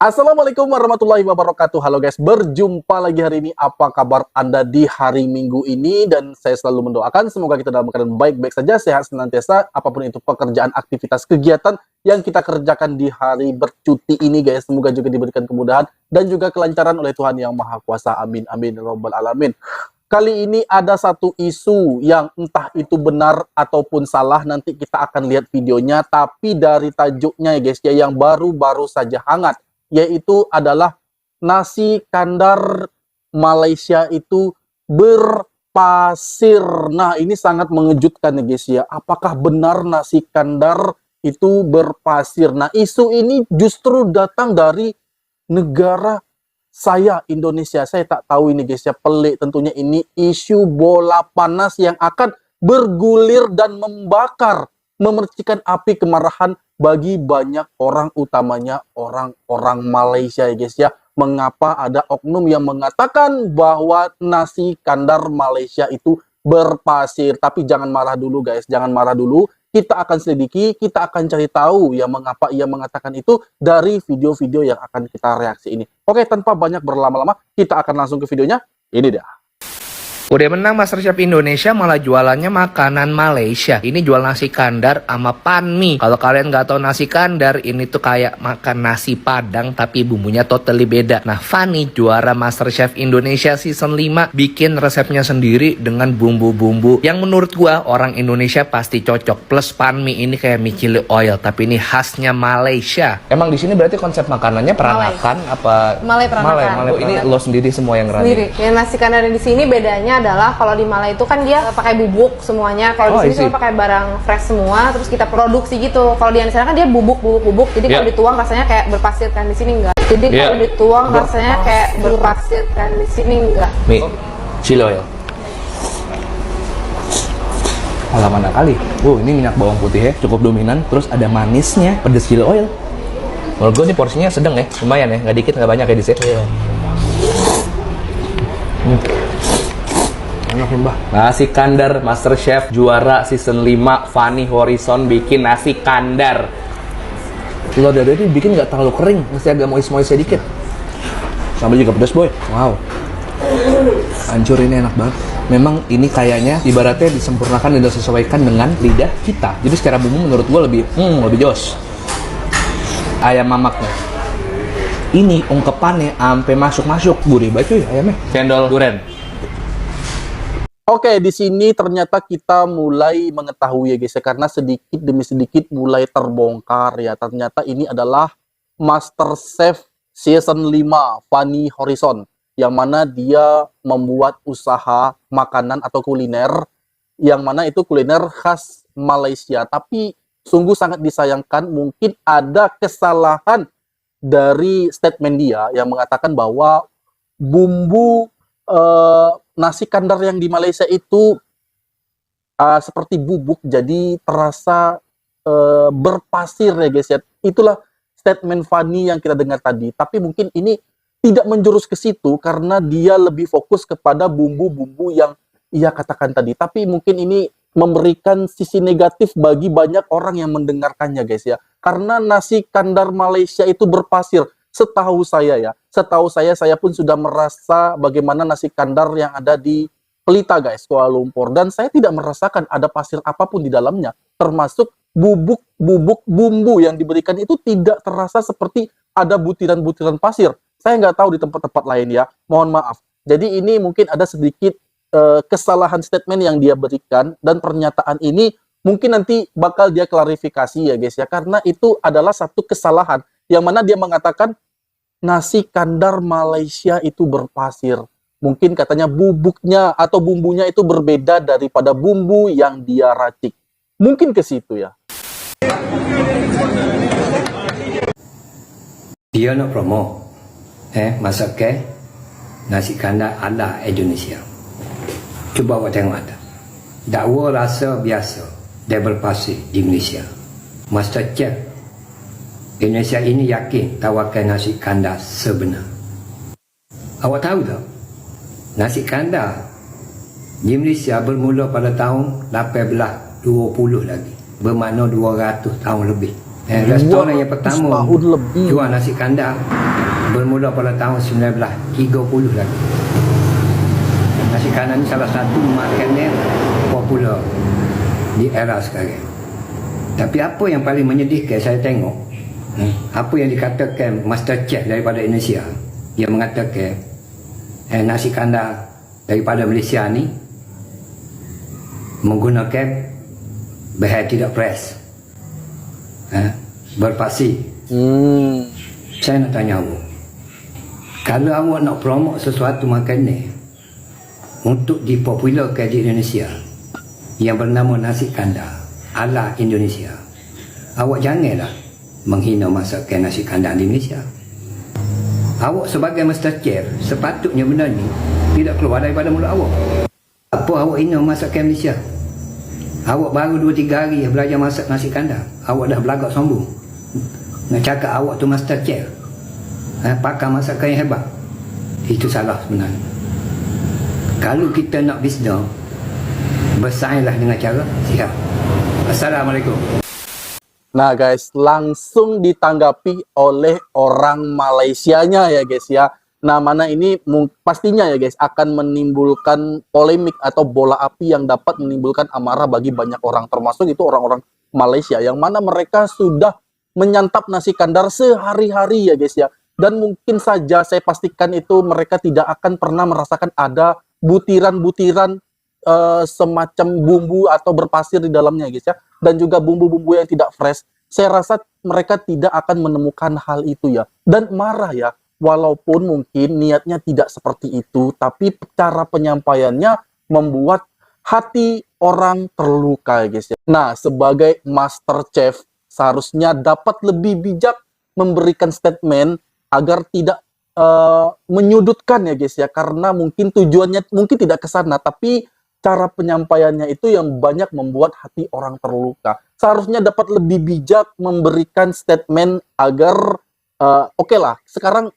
Assalamualaikum warahmatullahi wabarakatuh. Halo guys, berjumpa lagi hari ini. Apa kabar Anda di hari Minggu ini? Dan saya selalu mendoakan semoga kita dalam keadaan baik-baik saja, sehat senantiasa, apapun itu pekerjaan, aktivitas, kegiatan yang kita kerjakan di hari bercuti ini guys. Semoga juga diberikan kemudahan dan juga kelancaran oleh Tuhan Yang Maha Kuasa. Amin, amin, robbal alamin. Kali ini ada satu isu yang entah itu benar ataupun salah, nanti kita akan lihat videonya. Tapi dari tajuknya ya guys, ya, yang baru-baru saja hangat, yaitu adalah nasi kandar Malaysia itu berpasir. Nah, ini sangat mengejutkan ya guys ya. Apakah benar nasi kandar itu berpasir? Nah, isu ini justru datang dari negara saya, Indonesia. Saya tak tahu ini guys ya, pelik tentunya. Ini isu bola panas yang akan bergulir dan membakar, memercikan api kemarahan bagi banyak orang, utamanya orang-orang Malaysia ya guys ya. Mengapa ada oknum yang mengatakan bahwa nasi kandar Malaysia itu berpasir? Tapi jangan marah dulu guys, jangan marah dulu. Kita akan selidiki, kita akan cari tahu ya mengapa ia mengatakan itu dari video-video yang akan kita reaksi ini. Oke, tanpa banyak berlama-lama, kita akan langsung ke videonya. Ini dia. Udah menang MasterChef Indonesia malah jualannya makanan Malaysia. Ini jual nasi kandar sama panmi. Kalau kalian nggak tahu nasi kandar, ini tuh kayak makan nasi padang tapi bumbunya totally beda. Nah, Fanny juara MasterChef Indonesia season 5 bikin resepnya sendiri dengan bumbu-bumbu yang menurut gua orang Indonesia pasti cocok. Plus panmi ini kayak mie chili oil tapi ini khasnya Malaysia. Emang di sini berarti konsep makanannya peranakan apa? Malay peranakan. Malay. Ini lo sendiri semua yang running. Sendiri. Ya, nasi kandar di sini bedanya adalah kalau di Malay itu kan dia pakai bubuk semuanya. Kalau di sini cuma pakai barang fresh semua, terus kita produksi gitu. Kalau di sana kan dia bubuk. Jadi kalau dituang rasanya kayak berpasir, kan di sini enggak. Jadi kalau dituang rasanya kayak berpasir, kan di sini enggak. Mie chili oil. Malah mana kali. Ini minyak bawang putih ya, cukup dominan. Terus ada manisnya, pedas chili oil. Menurut gue ini porsinya sedang ya, lumayan ya, nggak dikit nggak banyak ya di sini. Nasi kandar MasterChef juara season 5 Fanny Horizon bikin nasi kandar. Telur dadar ini bikin nggak terlalu kering, masih agak moist-moist sedikit. Sambal juga pedas boy. Wow. Hancur, ini enak banget. Memang ini kayaknya ibaratnya disempurnakan dan disesuaikan dengan lidah kita. Jadi secara bumbu menurut gua lebih jos. Ayam mamaknya. Ini ungkepannya sampai masuk-masuk, gurih banget cuy ayamnya. Cendol duren. Oke, di sini ternyata kita mulai mengetahui ya guys ya, karena sedikit demi sedikit mulai terbongkar ya. Ternyata ini adalah MasterChef season 5 Fanny Horizon, yang mana dia membuat usaha makanan atau kuliner, yang mana itu kuliner khas Malaysia. Tapi sungguh sangat disayangkan, mungkin ada kesalahan dari statement dia yang mengatakan bahwa bumbu nasi kandar yang di Malaysia itu seperti bubuk, jadi terasa berpasir ya guys ya. Itulah statement Fanny yang kita dengar tadi. Tapi mungkin ini tidak menjurus ke situ karena dia lebih fokus kepada bumbu-bumbu yang ia katakan tadi. Tapi mungkin ini memberikan sisi negatif bagi banyak orang yang mendengarkannya guys ya. Karena nasi kandar Malaysia itu berpasir. Setahu saya pun sudah merasa bagaimana nasi kandar yang ada di Pelita guys, Kuala Lumpur, dan saya tidak merasakan ada pasir apapun di dalamnya, termasuk bubuk bumbu yang diberikan itu tidak terasa seperti ada butiran-butiran pasir. Saya nggak tahu di tempat-tempat lain ya, mohon maaf. Jadi ini mungkin ada sedikit kesalahan statement yang dia berikan, dan pernyataan ini mungkin nanti bakal dia klarifikasi ya guys ya, karena itu adalah satu kesalahan yang mana dia mengatakan nasi kandar Malaysia itu berpasir. Mungkin katanya bubuknya atau bumbunya itu berbeda daripada bumbu yang dia racik. Mungkin ke situ ya. Dia nak promo masak ke nasi kandar ala Indonesia. Cuba awak tengok ada. Dakwa rasa biasa dia berpasir di Malaysia. MasterChef Indonesia ini yakin tawarkan nasi kandar sebenar. Awak tahu tak? Nasi kandar di Malaysia bermula pada tahun 1820 lagi. Bermakna 200 tahun lebih. Restoran yang pertama tahun lebih. jual nasi kandar bermula pada tahun 1930 lagi. Nasi kandar ni salah satu makanan popular di era sekarang. Tapi apa yang paling menyedihkan saya tengok, apa yang dikatakan Master Chef daripada Indonesia, yang mengatakan nasi kandar daripada Malaysia ni menggunakan bahan tidak fresh, berpasir. Saya nak tanya awak, kalau awak nak promote sesuatu makanan untuk dipopularkan di Indonesia yang bernama nasi kandar ala Indonesia, awak janganlah menghina masakan nasi kandar di Malaysia. Awak sebagai Master Chef, sepatutnya benda ni tidak keluar daripada mulut awak. Apa awak hina masakan Malaysia? Awak baru 2-3 hari belajar masak nasi kandar, awak dah belagak sombong nak cakap awak tu Master Chef, pakar masakan yang hebat. Itu salah sebenarnya. Kalau kita nak bisnes, bersainglah dengan cara sihat. Assalamualaikum. Nah guys, langsung ditanggapi oleh orang Malaysianya ya guys ya. Nah, mana ini pastinya ya guys akan menimbulkan polemik atau bola api yang dapat menimbulkan amarah bagi banyak orang, termasuk itu orang-orang Malaysia yang mana mereka sudah menyantap nasi kandar sehari-hari ya guys ya. Dan mungkin saja saya pastikan itu mereka tidak akan pernah merasakan ada butiran-butiran semacam bumbu atau berpasir di dalamnya guys ya, dan juga bumbu-bumbu yang tidak fresh. Saya rasa mereka tidak akan menemukan hal itu ya, dan marah ya, walaupun mungkin niatnya tidak seperti itu, tapi cara penyampaiannya membuat hati orang terluka guys ya. Nah, sebagai Master Chef seharusnya dapat lebih bijak memberikan statement agar tidak menyudutkan ya guys ya, karena mungkin tujuannya mungkin tidak ke sana, tapi cara penyampaiannya itu yang banyak membuat hati orang terluka. Seharusnya dapat lebih bijak memberikan statement agar oke lah, sekarang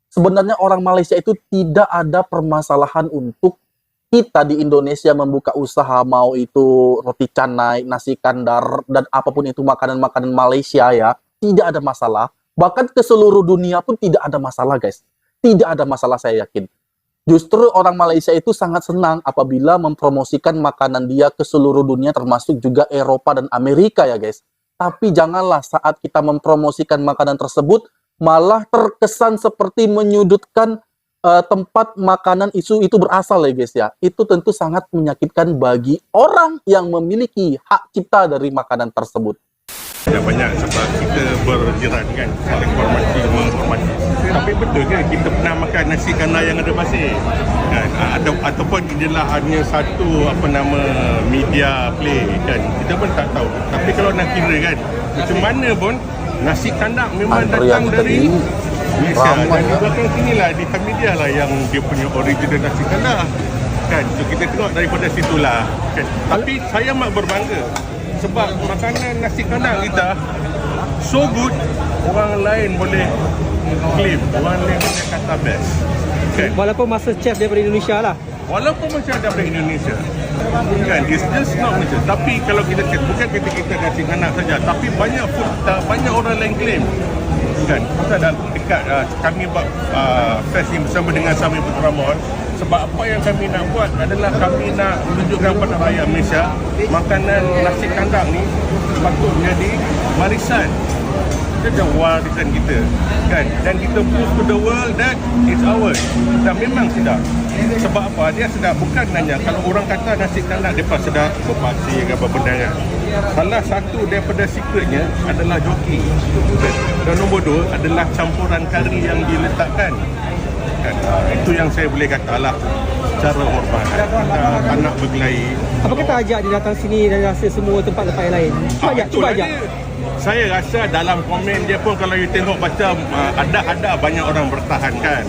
sebenarnya orang Malaysia itu tidak ada permasalahan untuk kita di Indonesia membuka usaha, mau itu roti canai, nasi kandar, dan apapun itu makanan-makanan Malaysia ya, tidak ada masalah. Bahkan ke seluruh dunia pun tidak ada masalah guys. Tidak ada masalah, saya yakin. Justru orang Malaysia itu sangat senang apabila mempromosikan makanan dia ke seluruh dunia, termasuk juga Eropa dan Amerika ya guys. Tapi janganlah saat kita mempromosikan makanan tersebut malah terkesan seperti menyudutkan tempat makanan itu berasal ya guys ya. Itu tentu sangat menyakitkan bagi orang yang memiliki hak cipta dari makanan tersebut. Ada banyak sebab kita berjiran kan, saling menghormati. Tapi betul kan kita pernah makan nasi kandar yang ada pasir kan? Ataupun inilah hanya satu media play kan, kita pun tak tahu. Tapi kalau nak kira kan, macam mana pun nasi kandar memang datang dari Malaysia, dan di belakang sini lah di media lah yang dia punya original nasi kandar kan. So kita tengok daripada situlah kan. Tapi saya amat berbangga sebab makanan nasi kandar kita so good, orang lain boleh claim, orang lain boleh kata best kan? Walaupun Master Chef daripada Indonesia lah, walaupun macam daripada Indonesia kan, it's just not Malaysia. Tapi kalau kita bukan kita nasi kandar saja, tapi banyak food, banyak orang lain claim kan. Kita dah dekat kami buat fest ni bersama dengan Sami Putra Mall. Sebab apa yang kami nak buat adalah kami nak menunjukkan kepada rakyat Malaysia makanan nasi kandar ni patut menjadi warisan. Dia warisan kita kan, dan kita prove to the world that it's ours. Dan memang sedap. Sebab apa? Dia sedap bukan hanya kalau orang kata nasi kandar dia sedap berpasir ke apa benda kan. Salah satu daripada secretnya adalah joki. Dan nombor 2 adalah campuran kari yang diletakkan kan. Itu yang saya boleh kata lah secara hormat. Kita tak nak berkelahi. apa kita ajak dia datang sini dan rasa semua tempat-tempat yang lain? Cuba ajak. Saya rasa dalam komen dia pun kalau you tengok macam ada banyak orang bertahan kan.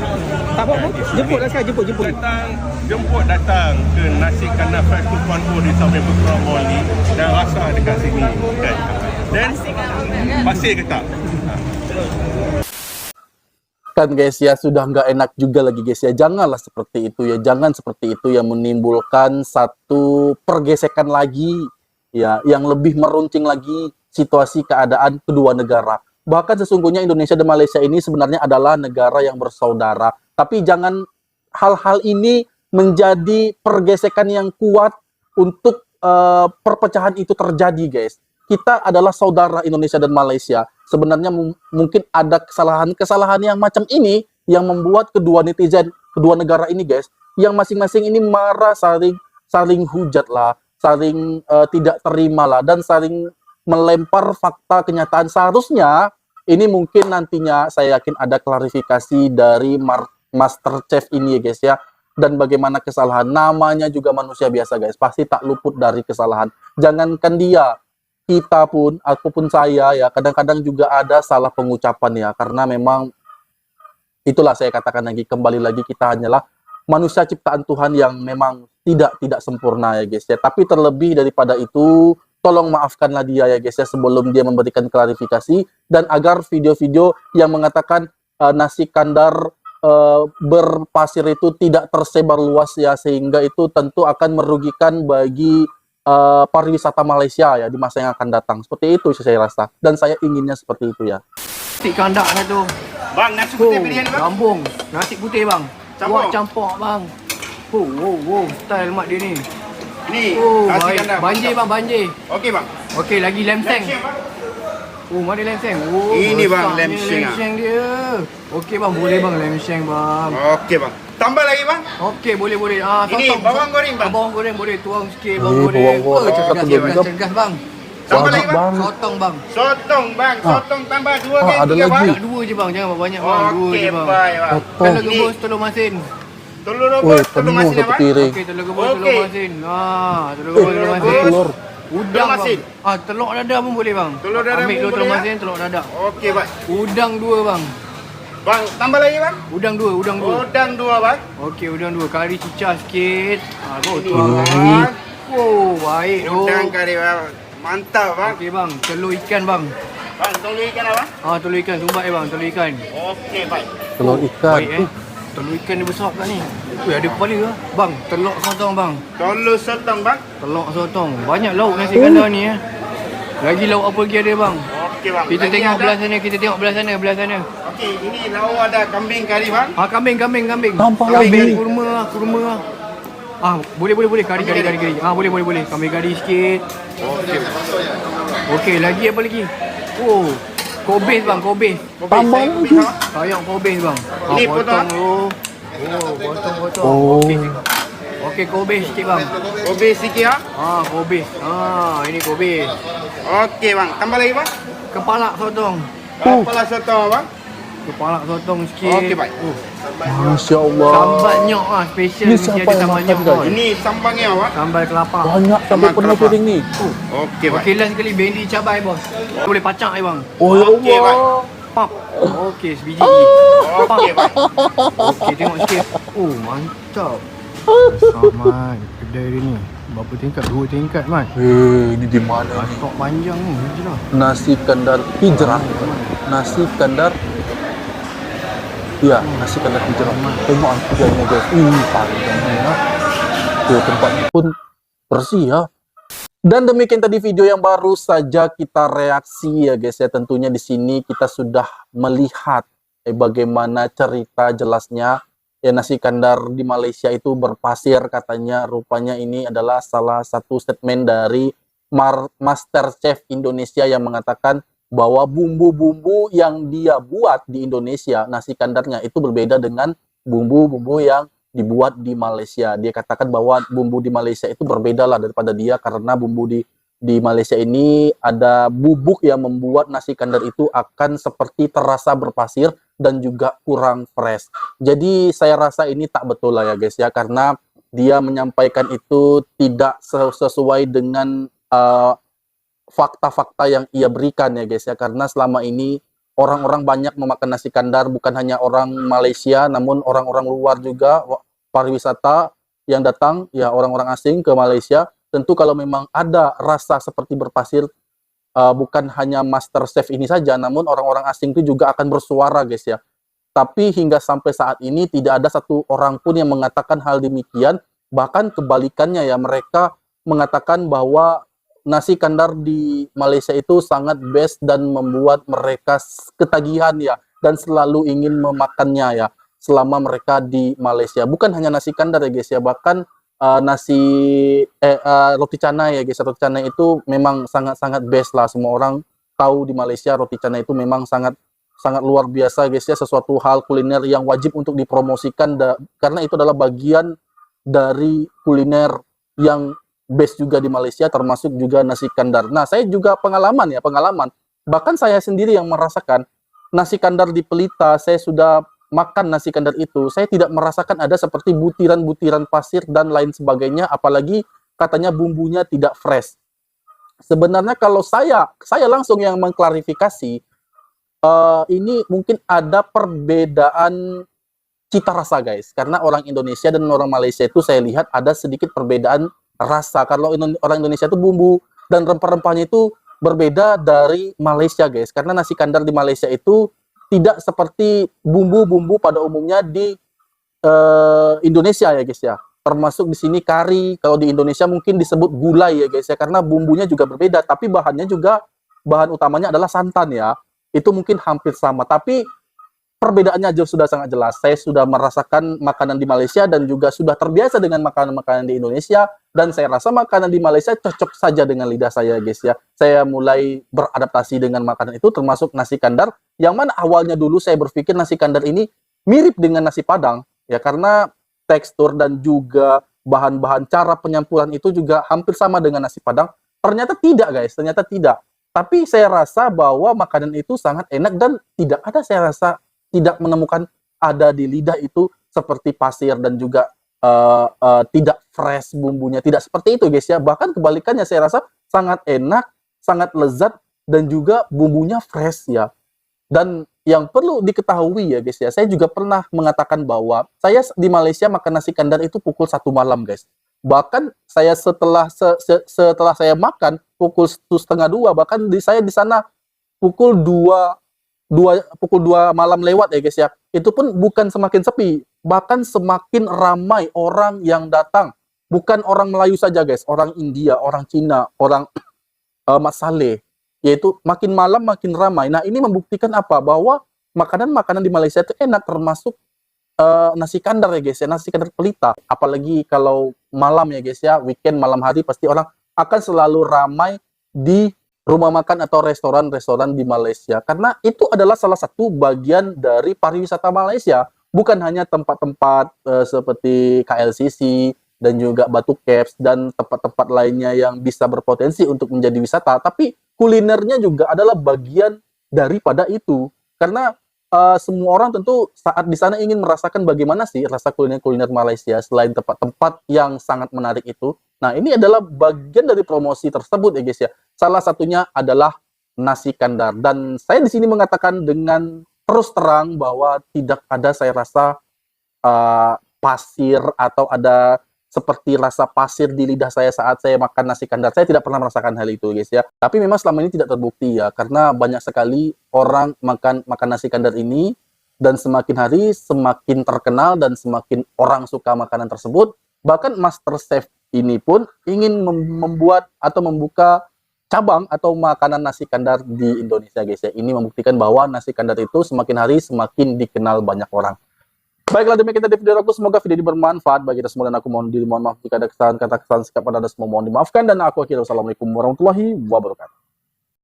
Tak apa pun, jemputlah sekarang, jemput. Datang ke nasi kandar Fest 2.0 di Sami Putra Mall ni dan rasa dekat sini kan. Dan pasir ke tak? Kan guys ya, sudah nggak enak juga lagi guys ya. Janganlah seperti itu ya, jangan seperti itu yang menimbulkan satu pergesekan lagi ya, yang lebih meruncing lagi situasi keadaan kedua negara. Bahkan sesungguhnya Indonesia dan Malaysia ini sebenarnya adalah negara yang bersaudara. Tapi jangan hal-hal ini menjadi pergesekan yang kuat untuk perpecahan itu terjadi, guys. Kita adalah saudara Indonesia dan Malaysia. Sebenarnya mungkin ada kesalahan-kesalahan yang macam ini yang membuat kedua netizen, kedua negara ini, guys, yang masing-masing ini marah, saling hujat lah, saling tidak terima lah, dan saling melempar fakta kenyataan. Seharusnya ini mungkin nantinya saya yakin ada klarifikasi dari Master Chef ini, guys, ya. Dan bagaimana kesalahan, namanya juga manusia biasa, guys, pasti tak luput dari kesalahan. Jangankan dia, kita pun, aku pun saya ya, kadang-kadang juga ada salah pengucapan ya, karena memang itulah saya katakan lagi, kembali lagi kita hanyalah manusia ciptaan Tuhan yang memang tidak sempurna ya, guys, ya. Tapi terlebih daripada itu, tolong maafkanlah dia ya, guys, ya, sebelum dia memberikan klarifikasi, dan agar video-video yang mengatakan nasi kandar berpasir itu tidak tersebar luas ya, sehingga itu tentu akan merugikan bagi pariwisata Malaysia ya di masa yang akan datang. Seperti itu saya rasa, dan saya inginnya seperti itu ya. Nasi kandak dah tu. Bang, nasi putih pilihan bang. Gambung. Nasi putih bang. Campur. Buat campur bang. Style mak dia ni. Ini nasi Baik. kandar. Banjir bang, banjir. Okey bang. Okey, lagi lem seng. Bang. Mana lem seng? Ini bang, besarnya lem seng, lem seng dia. Okey bang, boleh bang lem seng bang. Okey bang. Tambah lagi bang. Okey, boleh. Ini bawang goreng bang. Bawang goreng boleh tuang sikit bang Bawang goreng. goreng, satu Cergas, dua cergas bang. Tambah lagi bang. Banget. Sotong bang. Sotong bang. Sotong tambah 2 ke ada 3 lagi. bang. Dua je bang, jangan banyak bang. Dua Okey je bang. baik bang. Telur Ini gembus, telur masin. telur Woi, rebus, telur penuh masin satu bang. piring. Okey, telur gembus, Okey. telur masin. Telur gembus, telur masin. Telur. Udang masin. bang. Telur dadah pun boleh bang. Telur dadah Ambil pun dua telur boleh, masin, telur dadah. Okey bang. Udang 2 bang. Bang, tambah lagi bang. Udang 2, udang 2. Udang 2 bang. Okey, udang 2. Kari cicah sikit. Baru Ini tuang bang. bang. Oh, baik tu. Udang kari bang. Mantap bang. Okey bang, telur ikan bang. Bang, telur ikan apa? Telur ikan sumbat bang, telur ikan. Okey baik. Telur ikan. Baik Telur ikan dia besar pula ni. Ada kepala ke? Bang, telur sotong bang. Telur sotong bang. Telur sotong. Banyak lauk nasi kandar ni ya. Lagi lauk apa lagi ada bang? Okey bang. Kita Lagi tengok ada? belah sana, kita tengok belah sana, belah sana. Okey, ini lauk ada kambing kari bang. Kambing. Nampak Kambing lagi. kurma. Boleh. Kari. Boleh. Kambing kari sikit. Okey, lagi apa lagi? Kobis bang, kobis. Tambah lagi. Sayang kobis bang. Ini Potong potong. dulu. Potong. Oh. Okey, kobis sikit bang. Kobis sikit ha. Kobis. Ini kobis. Okey bang. Tambah lagi bang. Kepala sotong. Kepala sotong bang. Kepala sotong sikit. Okey baik. Masya Allah. Sambal nyok special Ni mesti siapa ada yang sambal makan, nyok. guys? Ini sambangnya bang. Sambal kelapa. Banyak sampai Sambal penuh kelapa. piring ni. Okey baik. Okey, last sekali bendi cabai bos. Boleh pacak bang. Oh ya Okey, Allah. Pap. Okey, sebiji lagi. Okey baik. Okey, tengok sikit. Mantap. Sama kedai dia ni. Berapa tingkat? 2 tingkat, Mat. Ini di mana ni? Stok panjang ni, je lah. Nasi kandar hijrah. Nasi kandar. Ya, nasi kandar hijrah. Tengok antriannya, guys. Panjangnya ya. Tuh, tempatnya pun bersih ya. Dan demikian tadi video yang baru saja kita reaksi ya, guys ya. Tentunya di sini kita sudah melihat bagaimana cerita jelasnya. Ya, nasi kandar di Malaysia itu berpasir katanya. Rupanya ini adalah salah satu statement dari Master Chef Indonesia yang mengatakan bahwa bumbu-bumbu yang dia buat di Indonesia, nasi kandarnya itu berbeda dengan bumbu-bumbu yang dibuat di Malaysia. Dia katakan bahwa bumbu di Malaysia itu berbeda lah daripada dia, karena bumbu di Malaysia ini ada bubuk yang membuat nasi kandar itu akan seperti terasa berpasir dan juga kurang fresh. Jadi saya rasa ini tak betul lah ya, guys ya, karena dia menyampaikan itu tidak sesuai dengan fakta-fakta yang ia berikan ya, guys ya, karena selama ini orang-orang banyak memakan nasi kandar, bukan hanya orang Malaysia namun orang-orang luar juga, pariwisata yang datang ya, orang-orang asing ke Malaysia. Tentu kalau memang ada rasa seperti berpasir, bukan hanya Master Chef ini saja, namun orang-orang asing itu juga akan bersuara, guys ya. Tapi hingga sampai saat ini tidak ada satu orang pun yang mengatakan hal demikian. Bahkan kebalikannya ya, mereka mengatakan bahwa nasi kandar di Malaysia itu sangat best dan membuat mereka ketagihan ya, dan selalu ingin memakannya ya selama mereka di Malaysia. Bukan hanya nasi kandar ya guys ya, bahkan roti canai ya guys. Roti canai itu memang sangat-sangat best lah. Semua orang tahu di Malaysia roti canai itu memang sangat luar biasa guys ya, sesuatu hal kuliner yang wajib untuk dipromosikan karena itu adalah bagian dari kuliner yang best juga di Malaysia, termasuk juga nasi kandar. Nah, saya juga pengalaman. Bahkan saya sendiri yang merasakan nasi kandar di Pelita. Saya sudah makan nasi kandar itu, saya tidak merasakan ada seperti butiran-butiran pasir dan lain sebagainya, apalagi katanya bumbunya tidak fresh. Sebenarnya kalau saya langsung yang mengklarifikasi, ini mungkin ada perbedaan cita rasa guys, karena orang Indonesia dan orang Malaysia itu saya lihat ada sedikit perbedaan rasa. Kalau orang Indonesia itu bumbu dan rempah-rempahnya itu berbeda dari Malaysia guys, karena nasi kandar di Malaysia itu tidak seperti bumbu-bumbu pada umumnya di Indonesia ya guys ya. Termasuk di sini kari, kalau di Indonesia mungkin disebut gulai ya guys ya, karena bumbunya juga berbeda, tapi bahan utamanya adalah santan ya. Itu mungkin hampir sama, tapi perbedaannya sudah sangat jelas. Saya sudah merasakan makanan di Malaysia dan juga sudah terbiasa dengan makanan-makanan di Indonesia, dan saya rasa makanan di Malaysia cocok saja dengan lidah saya guys ya. Saya mulai beradaptasi dengan makanan itu, termasuk nasi kandar, yang mana awalnya dulu saya berpikir nasi kandar ini mirip dengan nasi Padang ya, karena tekstur dan juga bahan-bahan cara penyampuran itu juga hampir sama dengan nasi Padang. Ternyata tidak guys, ternyata tidak. Tapi saya rasa bahwa makanan itu sangat enak dan saya rasa tidak menemukan ada di lidah itu seperti pasir dan juga tidak fresh bumbunya, tidak seperti itu guys ya. Bahkan kebalikannya, saya rasa sangat enak, sangat lezat dan juga bumbunya fresh ya. Dan yang perlu diketahui ya guys ya, saya juga pernah mengatakan bahwa saya di Malaysia makan nasi kandar itu pukul 1 malam guys. Bahkan saya setelah saya makan pukul 1:30, bahkan saya di sana pukul 2 malam lewat ya guys ya. Itu pun bukan semakin sepi, bahkan semakin ramai orang yang datang. Bukan orang Melayu saja guys, orang India, orang Cina, orang Masaleh, yaitu makin malam makin ramai. Nah, ini membuktikan apa? Bahwa makanan-makanan di Malaysia itu enak, termasuk nasi kandar ya guys ya, nasi kandar Pelita. Apalagi kalau malam ya guys ya, weekend malam hari pasti orang akan selalu ramai di rumah makan atau restoran-restoran di Malaysia. Karena itu adalah salah satu bagian dari pariwisata Malaysia. Bukan hanya tempat-tempat seperti KLCC dan juga Batu Caps dan tempat-tempat lainnya yang bisa berpotensi untuk menjadi wisata, tapi kulinernya juga adalah bagian daripada itu. Karena semua orang tentu saat di sana ingin merasakan bagaimana sih rasa kuliner-kuliner Malaysia selain tempat-tempat yang sangat menarik itu. Nah, ini adalah bagian dari promosi tersebut ya guys ya. Salah satunya adalah nasi kandar. Dan saya di sini mengatakan dengan terus terang bahwa tidak ada saya rasa pasir atau ada seperti rasa pasir di lidah saya saat saya makan nasi kandar. Saya tidak pernah merasakan hal itu guys ya. Tapi memang selama ini tidak terbukti ya, karena banyak sekali orang makan nasi kandar ini, dan semakin hari semakin terkenal dan semakin orang suka makanan tersebut. Bahkan MasterChef ini pun ingin membuat atau membuka cabang atau makanan nasi kandar di Indonesia guys ya. Ini membuktikan bahwa nasi kandar itu semakin hari semakin dikenal banyak orang. Baiklah, demikian kita di video aku. Semoga video ini bermanfaat bagi kita semua, dan aku mohon maaf jika ada kesalahan kata, kesalahan sikap pada Anda semua mohon dimaafkan, dan aku akhirnya wassalamualaikum warahmatullahi wabarakatuh.